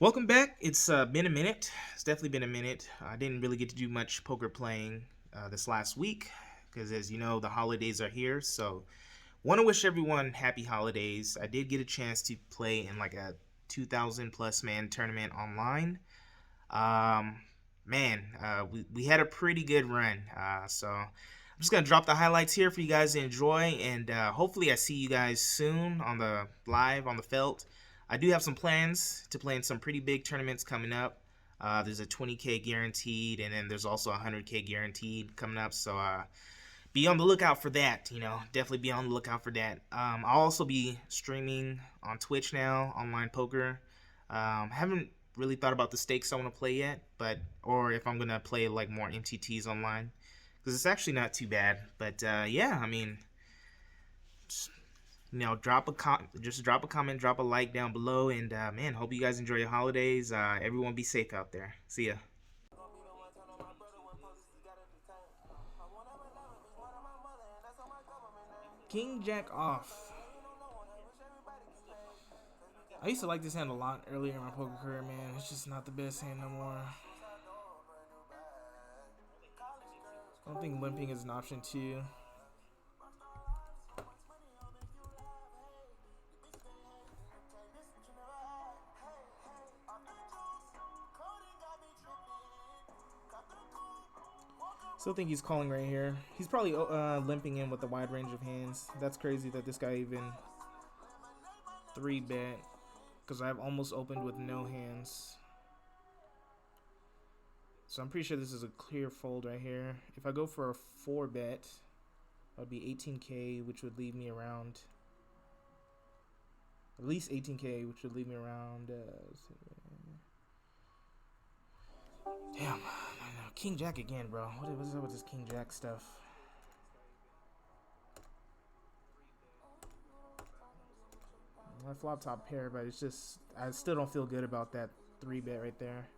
Welcome back. It's been a minute. It's definitely been a minute. I didn't really get to do much poker playing this last week because, as you know, the holidays are here. So, want to wish everyone happy holidays. I did get a chance to play in like a 2,000 plus man tournament online. Um, we had a pretty good run. So, I'm just gonna drop the highlights here for you guys to enjoy, and hopefully, I see you guys soon on the live on the felt. I do have some plans to play in some pretty big tournaments coming up. There's a 20K guaranteed, and then there's also a 100K guaranteed coming up. So be on the lookout for that. Definitely be on the lookout for that. I'll also be streaming on Twitch now, online poker. Haven't really thought about the stakes I want to play yet, or if I'm gonna play like more MTTs online, because it's actually not too bad. But yeah, I mean, drop a comment, drop a like down below, and man, hope you guys enjoy your holidays. Everyone be safe out there. See ya. King Jack off. I used to like this hand a lot earlier in my poker career, man. It's just not the best hand no more. I don't think limping is an option too. Still think he's calling right here. He's probably limping in with a wide range of hands. That's crazy that this guy even 3-bet, because I've almost opened with no hands. So I'm pretty sure this is a clear fold right here. If I go for a 4-bet, that would be 18K, which would leave me around at least 18K, which would leave me around damn, I know. King Jack again, bro. What is up with this King Jack stuff? I flop top pair, but it's just, I still don't feel good about that 3-bet right there.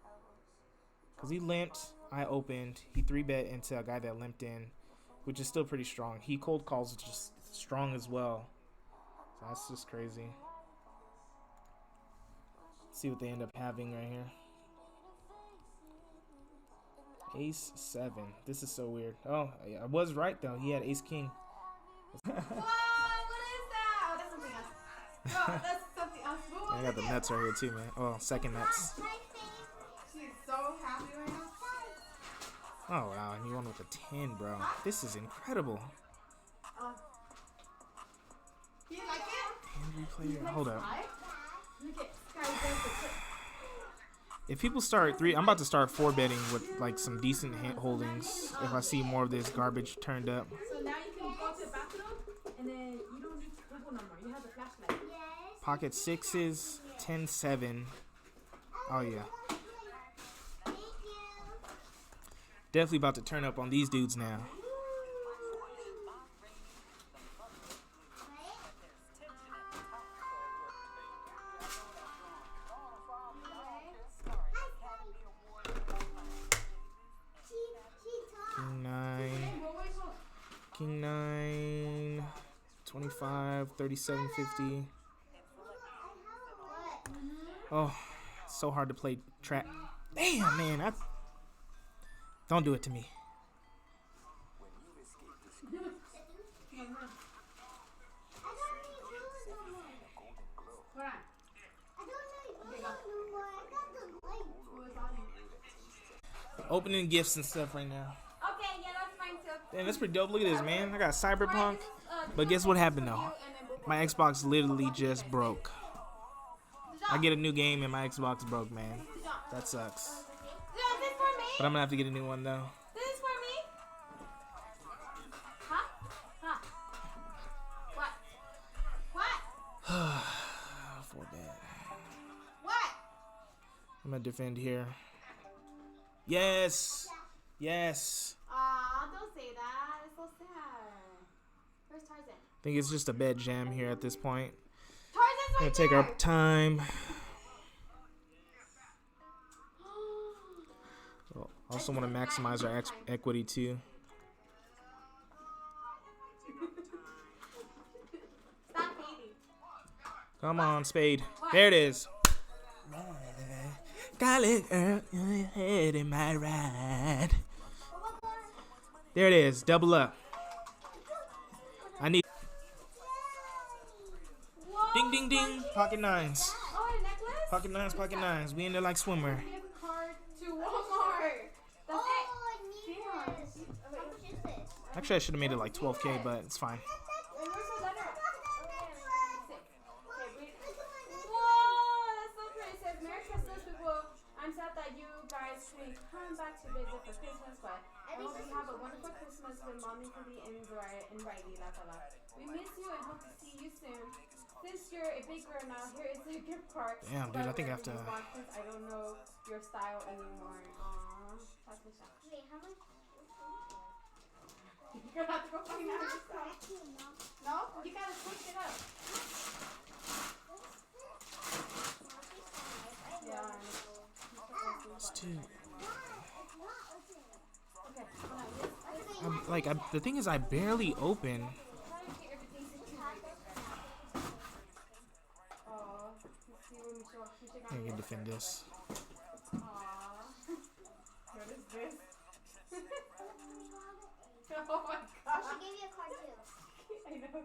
Because he limped, I opened, he 3-bet into a guy that limped in, which is still pretty strong. He cold calls just strong as well. So that's just crazy. Let's see what they end up having right here. Ace 7. This is so weird. Oh, I was right though. He had ace king. Whoa, what is that? Oh, that's something else. Oh, that's something else. I got the nuts right here too, man. Oh, second nuts. She's so happy right now. Oh wow, and you won with a 10, bro. This is incredible. Do you like it? 10 replay. Hold up. Look at Sky. If people start I'm about to start 4-betting with like some decent hand holdings. If I see more of this garbage turned up. So now you can go to the bathroom and then you don't need to Google no more. You have the flashlight. Yes. Pocket 6s, 10-7. Oh yeah. Definitely about to turn up on these dudes now. King 9, 25, 37, 50. Oh, so hard to play trap. Damn, man. Don't do it to me. Opening gifts and stuff right now. Okay, yeah, that's fine too. Damn, that's pretty dope. Look at this, man. I got Cyberpunk. But guess what happened, though? My Xbox literally just broke. I get a new game and my Xbox broke, man. That sucks. Is this for me? But I'm gonna have to get a new one, though. This is for me? Huh? Huh? What? 4-bet. What? I'm gonna defend here. Yes! Yes! Aw, don't say that. It's so sad. Where's Tarzan? I think it's just a bad jam here at this point. Tarzan's Gonna right take there. our time. Also want to maximize our equity too. Stop hating. Come on, spade. There it is. Golly, girl, your head in my ride. There it is. Double up. I need. Ding, ding, ding. Pocket nines. Oh, a necklace? Pocket nines, pocket nines. We in there like swimwear. Gift card to Walmart. That's Oh, I it. need Damn. this. How much is this? Actually, I should have made it like 12K, but it's fine. And where's the letter? Whoa, that's so pretty. It says, Merry Christmas, people. I'm sad that you guys couldn't come back to visit for Christmas, but I hope you have a wonderful Christmas with Mommy, Cookie, and Riley. We miss you and hope to see you soon. Since you're a big girl now, here is a gift card. Damn, dude, I think I have to. Since I don't know your style anymore. Aww. That's the shot. Wait, how much? You're gonna have to go find out yourself. No? You gotta switch it up. Yeah. It's too. Okay, hold on. The thing is, I barely open. I can defend this. What is this? Oh my god. She gave you a card too. I know.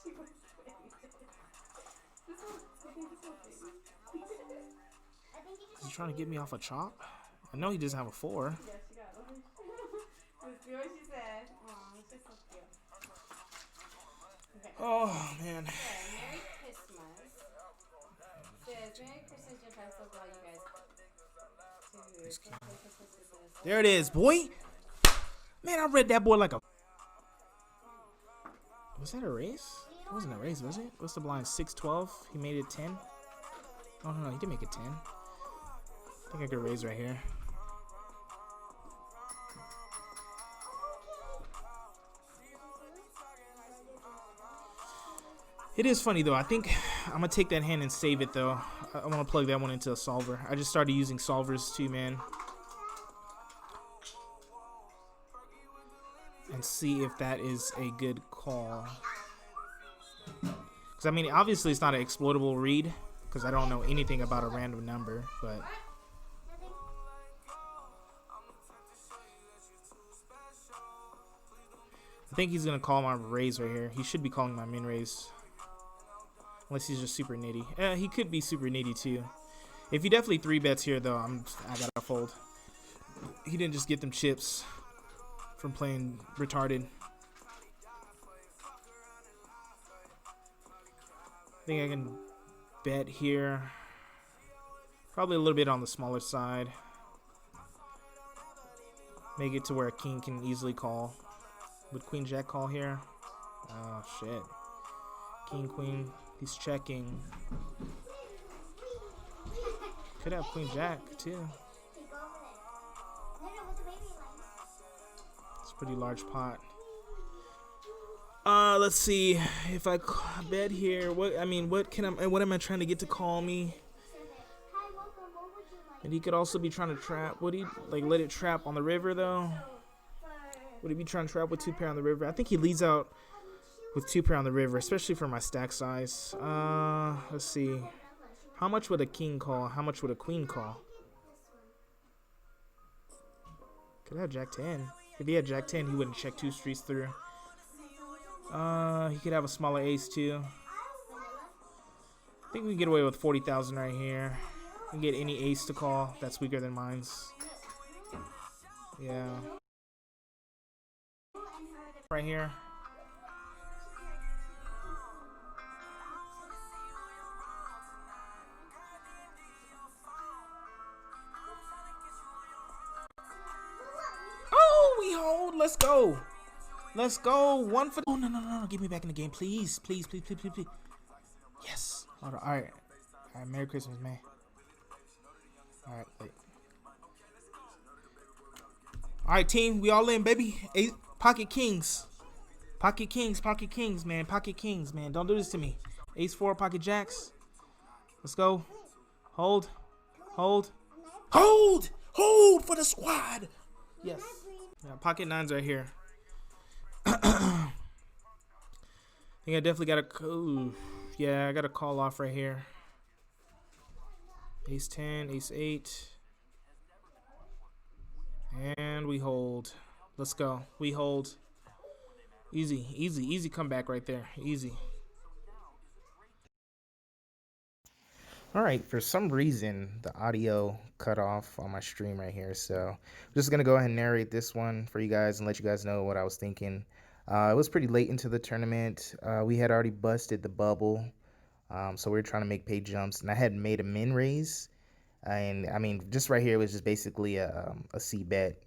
She was saying this one, I think this one's baby. I think you He's trying to get me off a chop. I know he doesn't have a 4. Yeah, she got one. Let's do what she said. Aw, it's just so cute. Okay. Oh man. Merry Christmas. Says, Merry Christmas, Jeff. I'm so glad you guys There it is, boy. Man, I read that boy like a. Was that a race? It wasn't a race, was it? What's the blind? 6-12. He made it 10. Oh no, he didn't make it 10. I think I could raise right here. It is funny though. I think I'm gonna take that hand and save it though. I want to plug that one into a solver. I just started using solvers too, man. And see if that is a good call. Because I mean, obviously it's not an exploitable read because I don't know anything about a random number, but. I think he's gonna call my raise right here. He should be calling my min raise. Unless he's just super nitty. He could be super nitty too. If he definitely 3-bets here though, I gotta fold. He didn't just get them chips from playing retarded. I think I can bet here. Probably a little bit on the smaller side. Make it to where a king can easily call. Would queen jack call here? Oh shit. King queen. He's checking. Could have queen jack too. It's a pretty large pot. Let's see if I bet here. What am I trying to get to call me? And he could also be trying to trap. Would he like let it trap on the river though? Would he be trying to trap with 2-pair on the river? I think he leads out with 2-pair on the river, especially for my stack size. Let's see. How much would a king call? How much would a queen call? Could have jack 10. If he had jack 10, he wouldn't check 2 streets through. He could have a smaller ace too. I think we can get away with 40,000 right here. We can get any ace to call that's weaker than mine's. Yeah. Right here. Oh, we hold. Let's go. Let's go. One for. Oh, no. Get me back in the game, please. Please. Yes. Hold on. All right. Merry Christmas, man. All right. Wait. All right, team. We all in, baby. Pocket kings, man. Pocket kings, man. Don't do this to me. Ace 4, pocket jacks. Let's go. Hold for the squad. Yes. Yeah, pocket 9s right here. I think I definitely got to. Yeah, I got to call off right here. Ace 10, ace 8. And we hold. Let's go. We hold. Easy, easy, easy comeback right there. Easy. All right, for some reason, the audio cut off on my stream right here. So I'm just going to go ahead and narrate this one for you guys and let you guys know what I was thinking. It was pretty late into the tournament. We had already busted the bubble. So we were trying to make pay jumps. And I had made a min raise. And, I mean, just right here was just basically a C bet.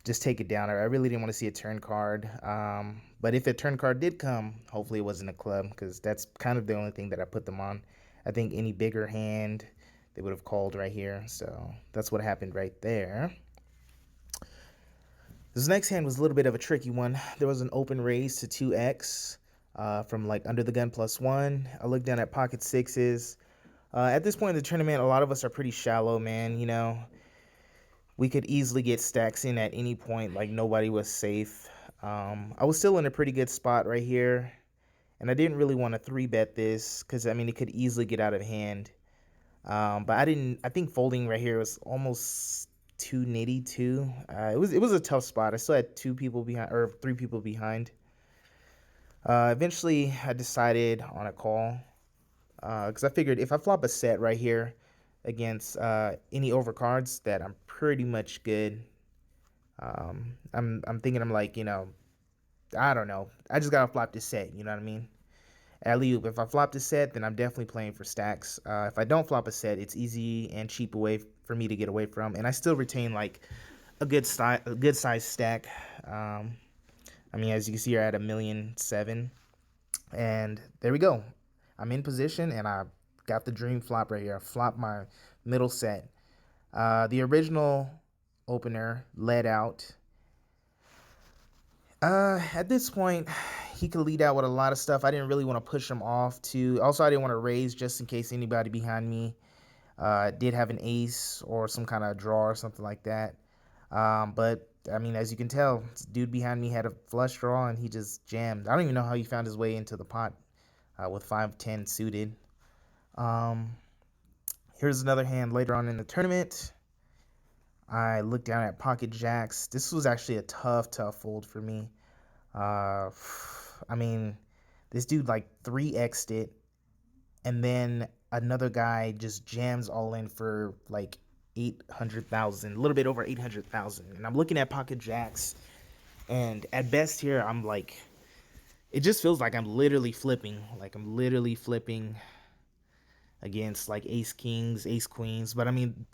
Just take it down. I really didn't want to see a turn card. But if a turn card did come, hopefully it wasn't a club, because that's kind of the only thing that I put them on. I think any bigger hand they would have called right here. So that's what happened right there. This next hand was a little bit of a tricky one. There was an open raise to 2x from like under the gun +1. I looked down at pocket sixes. At this point in the tournament, a lot of us are pretty shallow, man. You know, we could easily get stacks in at any point. Like, nobody was safe. I was still in a pretty good spot right here. And I didn't really want to 3-bet this because, I mean, it could easily get out of hand. But I think folding right here was almost too nitty too. It was a tough spot. I still had 2 people behind, or 3 people behind. Eventually, I decided on a call because I figured if I flop a set right here against any overcards, that I'm pretty much good. I'm thinking, I'm like, you know, I don't know. I just gotta flop this set. You know what I mean? Alley-oop. If I flop this set, then I'm definitely playing for stacks. If I don't flop a set, it's easy and cheap away for me to get away from, and I still retain like a good size stack. I mean, as you can see, you're at 1,000,007, and there we go. I'm in position, and I got the dream flop right here. I flopped my middle set. The original opener led out. At this point, he could lead out with a lot of stuff. I didn't really want to push him off too. Also, I didn't want to raise just in case anybody behind me did have an ace or some kind of draw or something like that. But, I mean, as you can tell, this dude behind me had a flush draw and he just jammed. I don't even know how he found his way into the pot with 5-10 suited. Here's another hand later on in the tournament. I looked down at pocket jacks. This was actually a tough fold for me. I mean, this dude like 3x'd it, and then another guy just jams all in for like 800,000, a little bit over 800,000. And I'm looking at pocket jacks, and at best here, I'm like, it just feels like I'm literally flipping. Like, I'm literally flipping against like ace kings, ace queens. But I mean,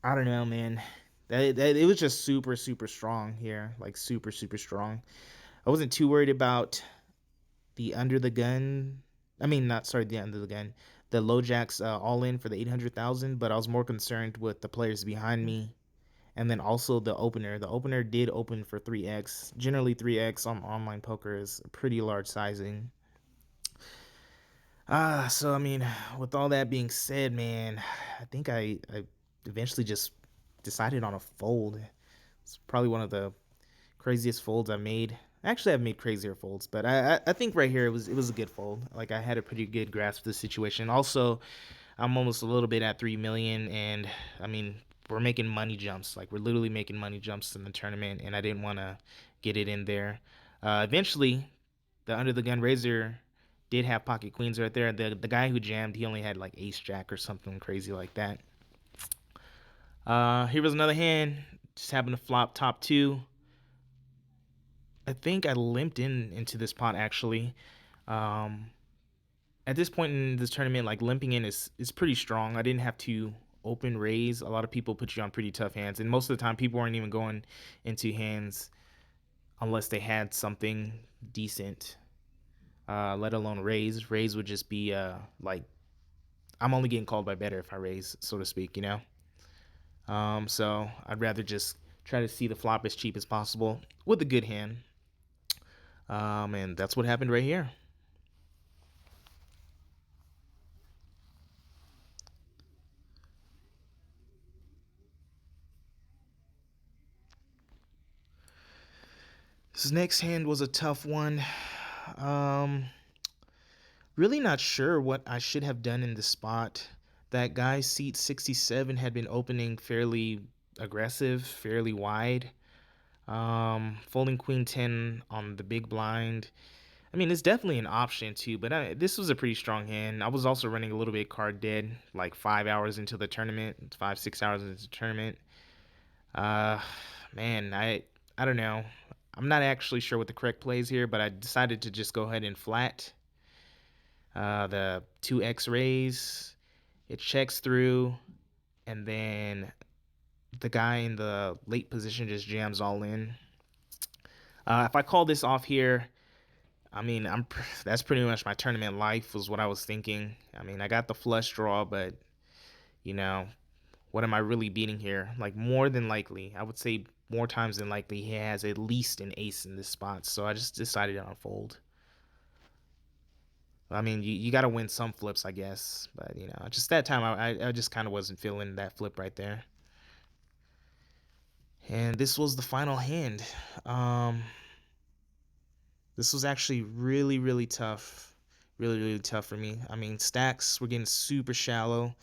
I don't know, man. It was just super strong here, like super strong. I wasn't too worried about the under the gun. I mean, not sorry, the under the gun, the low jacks all in for the 800,000. But I was more concerned with the players behind me, and then also the opener. The opener did open for 3x. Generally, 3x on online poker is a pretty large sizing. So I mean, with all that being said, man, I think I eventually just decided on a fold. It's probably one of the craziest folds I made. Actually, I've made crazier folds, but I think right here it was a good fold. Like, I had a pretty good grasp of the situation. Also, I'm almost a little bit at 3 million, and I mean, we're making money jumps. Like, we're literally making money jumps in the tournament, and I didn't want to get it in there. Eventually, the under the gun raiser did have pocket queens right there. The guy who jammed, he only had like ace jack or something crazy like that. Here was another hand. Just happened to flop top 2. I think I limped into this pot actually. At this point in this tournament, like, limping in is pretty strong. I didn't have to open raise. A lot of people put you on pretty tough hands, and most of the time people weren't even going into hands unless they had something decent. Let alone raise. Raise would just be like, I'm only getting called by better if I raise, so to speak, you know. So I'd rather just try to see the flop as cheap as possible with a good hand. And that's what happened right here. This next hand was a tough one. Really not sure what I should have done in this spot. that guy seat 67 had been opening fairly aggressive, fairly wide. Folding queen 10 on the big blind. I mean, it's definitely an option too, but this was a pretty strong hand. I was also running a little bit card dead, like 5 hours into the tournament, 5-6 hours into the tournament. Uh, Man, I don't know. I'm not actually sure what the correct play is here, but I decided to just go ahead and flat the 2x raise. It checks through, and then the guy in the late position just jams all in. If I call this off here, I mean, that's pretty much my tournament life was what I was thinking. I mean, I got the flush draw, but you know, what am I really beating here? Like, more than likely, I would say more times than likely, he has at least an ace in this spot. So I just decided to unfold. I mean, you got to win some flips, I guess. But, you know, just that time, I just kind of wasn't feeling that flip right there. And this was the final hand. This was actually really, really tough. Really, really tough for me. I mean, stacks were getting super shallow.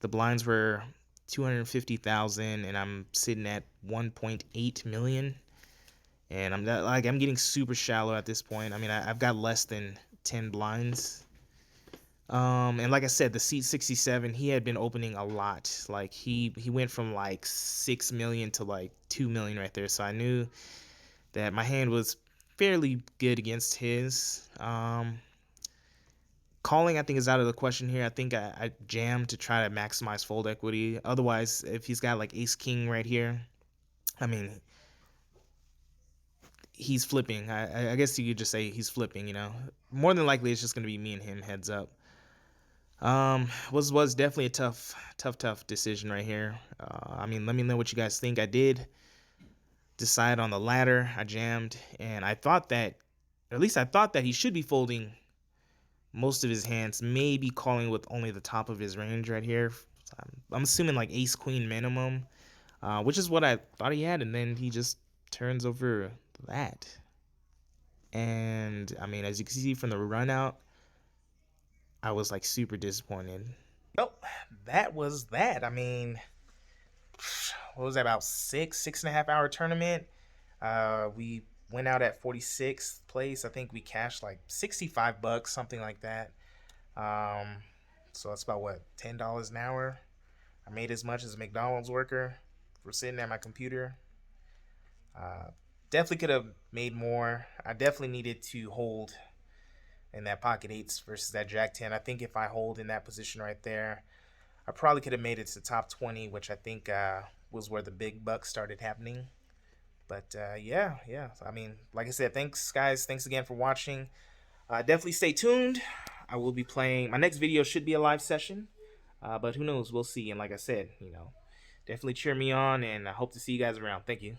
The blinds were 250,000 and I'm sitting at 1.8 million. And I'm getting super shallow at this point. I mean, I've got less than 10 blinds. And like I said, the seat 67, he had been opening a lot. Like he went from like 6 million to like 2 million right there. So I knew that my hand was fairly good against his. Calling, I think, is out of the question here. I think I jammed to try to maximize fold equity. Otherwise, if he's got like ace king right here, I mean, he's flipping. I guess you could just say he's flipping, you know. More than likely, it's just going to be me and him heads up. Was definitely a tough decision right here. I mean, let me know what you guys think. I did decide on the ladder. I jammed, and I thought that, or at least I thought that he should be folding most of his hands, maybe calling with only the top of his range right here. I'm assuming like ace queen minimum, which is what I thought he had, and then he just turns over that. And I mean, as you can see from the run out, I was like super disappointed. Well, that was that. I mean, what was that, about 6.5 hour tournament? We went out at 46th place. I think we cashed like $65, something like that. So that's about what, $10 an hour. I made as much as a McDonald's worker for sitting at my computer. Definitely could have made more. I definitely needed to hold in that pocket eights versus that jack 10. I think if I hold in that position right there, I probably could have made it to top 20, which I think was where the big bucks started happening. But yeah. I mean, like I said, thanks guys. Thanks again for watching. Definitely stay tuned. I will be playing. My next video should be a live session, but who knows? We'll see. And like I said, you know, definitely cheer me on, and I hope to see you guys around. Thank you.